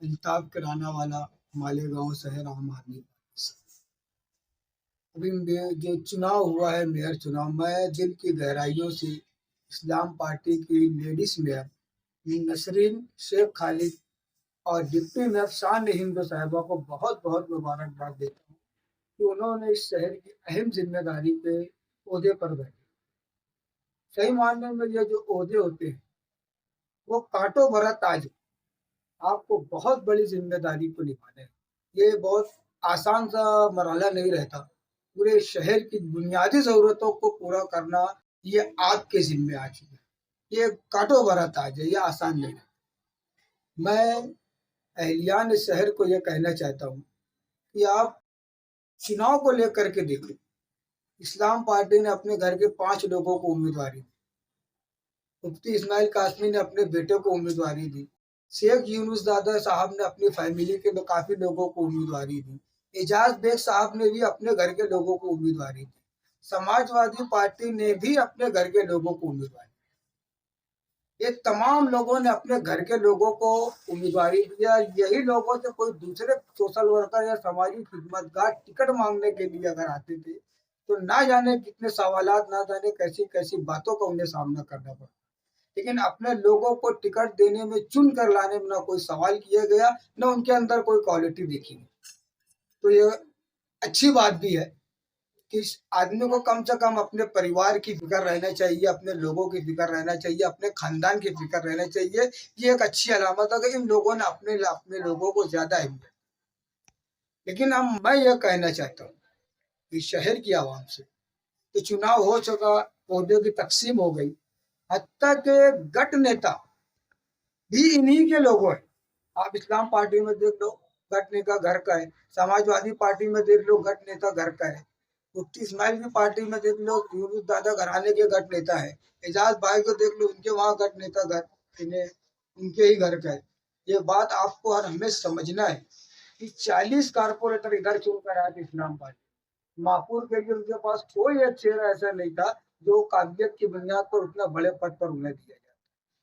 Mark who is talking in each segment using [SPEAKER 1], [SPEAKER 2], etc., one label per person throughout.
[SPEAKER 1] अल्ताफ किराना वाला, मालेगांव शहर, आम आदमी पार्टी से। अभी जो चुनाव हुआ है, मेयर चुनाव, मैं दिल की गहराइयों से इस्लाम पार्टी की लेडीज मेयर नसरीन शेख खालिद और डिप्टी मेयर शान हिंद साहिबा को बहुत बहुत मुबारकबाद देता हूँ कि उन्होंने इस शहर की अहम जिम्मेदारी पे ओहदे पर बैठे। सही मायने में ये जो ओहदे होते हैं वो कांटों भरा ताज है। आपको बहुत बड़ी जिम्मेदारी को निभाना है। ये बहुत आसान सा मरहला नहीं रहता। पूरे शहर की बुनियादी जरूरतों को पूरा करना ये आपके जिम्मे आ चुका है। ये कांटों भरा ताज है, ये आसान नहीं है। मैं अहलियान इस शहर को ये कहना चाहता हूँ कि आप चुनाव को लेकर के देखो। इस्लाम पार्टी ने अपने घर के 5 लोगों को उम्मीदवारी दी। मुफ्ती इस्माइल कासमी ने अपने बेटे को उम्मीदवारी दी। शेख यूनुस दादा साहब ने अपनी फैमिली के काफी लोगों को उम्मीदवारी दी। एजाज बेग साहब ने भी अपने घर के लोगों को उम्मीदवारी दी। समाजवादी पार्टी ने भी अपने घर के लोगों को उम्मीदवारी दी। ये तमाम लोगों ने अपने घर के लोगों को उम्मीदवारी दिया। यही लोगों से कोई दूसरे सोशल वर्कर या सामाजिक खिदमतगार टिकट मांगने के लिए अगर आते थे तो ना जाने कितने सवालात, ना जाने कैसी कैसी बातों का उन्हें सामना करना पड़ा। लेकिन अपने लोगों को टिकट देने में, चुन कर लाने में ना कोई सवाल किया गया, ना उनके अंदर कोई क्वालिटी देखी गई। तो ये अच्छी बात भी है कि इस आदमी को कम से कम अपने परिवार की फिक्र रहना चाहिए, अपने लोगों की फिक्र रहना चाहिए, अपने खानदान की फिक्र रहना चाहिए। ये एक अच्छी अलामत है कि इन लोगों ने अपने अपने लोगों को ज्यादा अहमियत। लेकिन अब मैं ये कहना चाहता हूँ कि शहर की आवाम से तो चुनाव हो चुका, पौधों की तकसीम हो गई, हत्या के गट नेता भी इन्हीं के लोगों हैं। आप इस्लाम पार्टी में देख लो, गट नेता घर का है। समाजवादी पार्टी में देख लो, गट नेता घर का है। मुफ्ती इस्माइल की पार्टी में देख लो, यूनुस दादा घराने के गट नेता है। एजाज भाई को देख लो, उनके वहां गट नेता घर इन्हें उनके ही घर का है। ये बात आपको और हमें समझना है कि 40 कारपोरेटर इधर चुन कर आए थे इस्लाम पार्टी। माहपुर के लिए उनके पास कोई एक चेहरा ऐसा नहीं था जो काबिलियत की बुनियाद पर उतना बड़े पद पर उन्हें दिया जाए।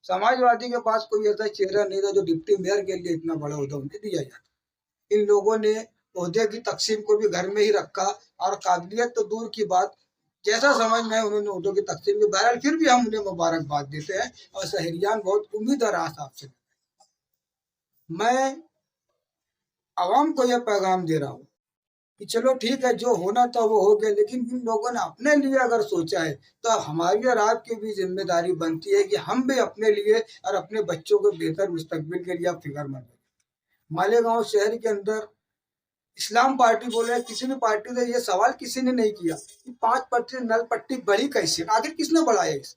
[SPEAKER 1] समाजवादी के पास कोई ऐसा चेहरा नहीं था जो डिप्टी मेयर के लिए इतना बड़ा ओहदा उन्हें दिया जाता। इन लोगों ने ओहदे की तकसीम को भी घर में ही रखा और काबिलियत तो दूर की बात, जैसा समझ में उन्होंने ओहदों की तकसीम की। बहरहाल फिर भी हम उन्हें मुबारकबाद देते हैं और शहरियान बहुत उम्मीद और आस आपसे। मैं आवाम को यह पैगाम दे रहा हूँ कि चलो ठीक है, जो होना था वो हो गया, लेकिन इन लोगों ने अपने लिए अगर सोचा है तो हमारी और आपकी भी जिम्मेदारी बनती है कि हम भी अपने लिए और अपने बच्चों को बेहतर मुस्तकबिल के लिए फिक्रमंद हैं। मालेगांव शहर के अंदर इस्लाम पार्टी बोल रहे हैं, किसी भी पार्टी से ये सवाल किसी ने नहीं किया कि 5 पट्टी नल पट्टी बढ़ी कैसे, आखिर किसने बढ़ाया इसे,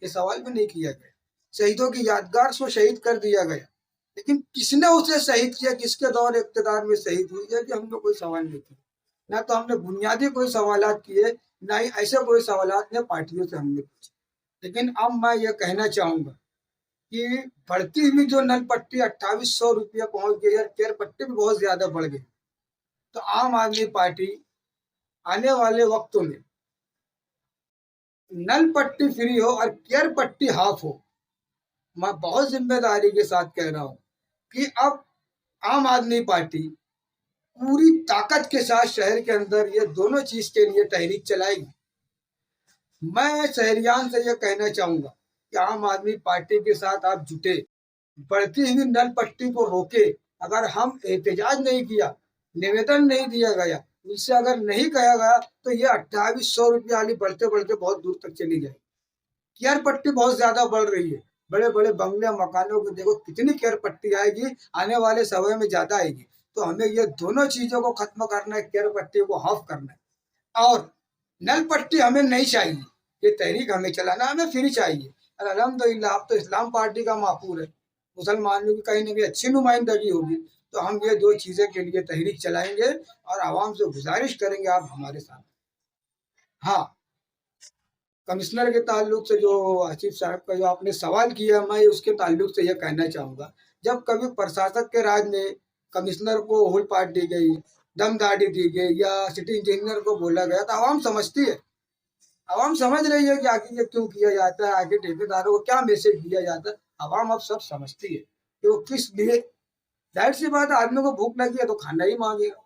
[SPEAKER 1] ये सवाल भी नहीं किया गया। शहीदों की यादगार को शहीद कर दिया गया, लेकिन किसने उसे शहीद किया, किसके दौर इक़्तिदार में शहीद हुई है कि हमने कोई सवाल नहीं किया। ना तो हमने बुनियादी कोई सवालात किए, ना ही ऐसे कोई सवालात ने पार्टियों से हमने पूछे। लेकिन अब मैं ये कहना चाहूंगा कि बढ़ती हुई जो नल पट्टी 2800 रुपया पहुंच गई है, केयर पट्टी भी बहुत ज्यादा बढ़ गई। तो आम आदमी पार्टी आने वाले वक्तों में नल पट्टी फ्री हो और केयर पट्टी हाफ हो। मैं बहुत जिम्मेदारी के साथ कह रहा हूं कि अब आम आदमी पार्टी पूरी ताकत के साथ शहर के अंदर ये दोनों चीज के लिए तहरीक चलाएगी। मैं शहरियान से यह कहना चाहूंगा कि आम आदमी पार्टी के साथ आप जुटे, बढ़ती हुई नल पट्टी को रोके। अगर हम एहतजाज नहीं किया, निवेदन नहीं दिया गया, इससे अगर नहीं कहा गया तो ये 2800 रुपया वाली बढ़ते बढ़ते बहुत दूर तक चली जाएगी। केयर पट्टी बहुत ज्यादा बढ़ रही है। बड़े बड़े बंगले मकानों को देखो कितनी केयर पट्टी आएगी, आने वाले समय में ज्यादा आएगी। तो हमें ये दोनों चीजों को खत्म करना है, केयर पट्टी को हाफ करना है और नल पट्टी हमें नहीं चाहिए। ये तहरीक हमें चलाना, हमें फ्री चाहिए। और अल्हम्दुलिल्लाह अब तो इस्लाम पार्टी का माहपूर है, मुसलमानों की कहीं ना कहीं अच्छी नुमाइंदगी होगी। तो हम ये दो चीजें के लिए तहरीक चलाएंगे और आवाम से गुजारिश करेंगे आप हमारे साथ। हाँ, कमिश्नर के ताल्लुक से जो आसिफ साहब का जो आपने सवाल किया, मैं उसके ताल्लुक से यह कहना चाहूँगा, जब कभी प्रशासक के राज में कमिश्नर को हुल पाट दी गई, दमदाटी दी गई या सिटी इंजीनियर को बोला गया तो आवाम समझती है। आवाम समझ रही है कि आखिर ये क्यों किया जाता है, आखिर ठेकेदारों को क्या मैसेज दिया जाता है। आवाम अब सब समझती है कि वो किस लिए जाहिर सी बात है, आदमी को भूख लगी है तो खाना ही मांगेगा।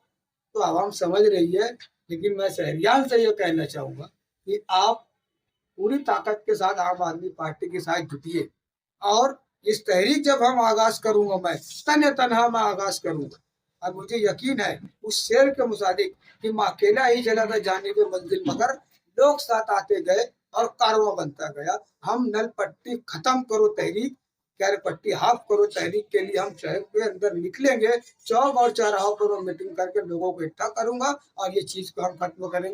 [SPEAKER 1] तो आवाम समझ रही है, लेकिन मैं शहरियान से ये कहना चाहूंगा कि आप पूरी ताकत के साथ आम आदमी पार्टी के साथ जुटिए, और इस तहरीक जब हम आगाज करूंगा, मैं तन तनहा मैं आगाज करूंगा, और मुझे यकीन है उस शेर के मुताबिक कि मैं अकेला ही चला था जाने के मंजिल, मगर लोग साथ आते गए और कारवां बनता गया। हम नल पट्टी खत्म करो तहरीक, कैर पट्टी हाफ करो तहरीक के लिए हम शहर के अंदर निकलेंगे, चौक और चौराहों पर मीटिंग करके लोगों को इकट्ठा करूंगा और ये चीज को हम खत्म करेंगे।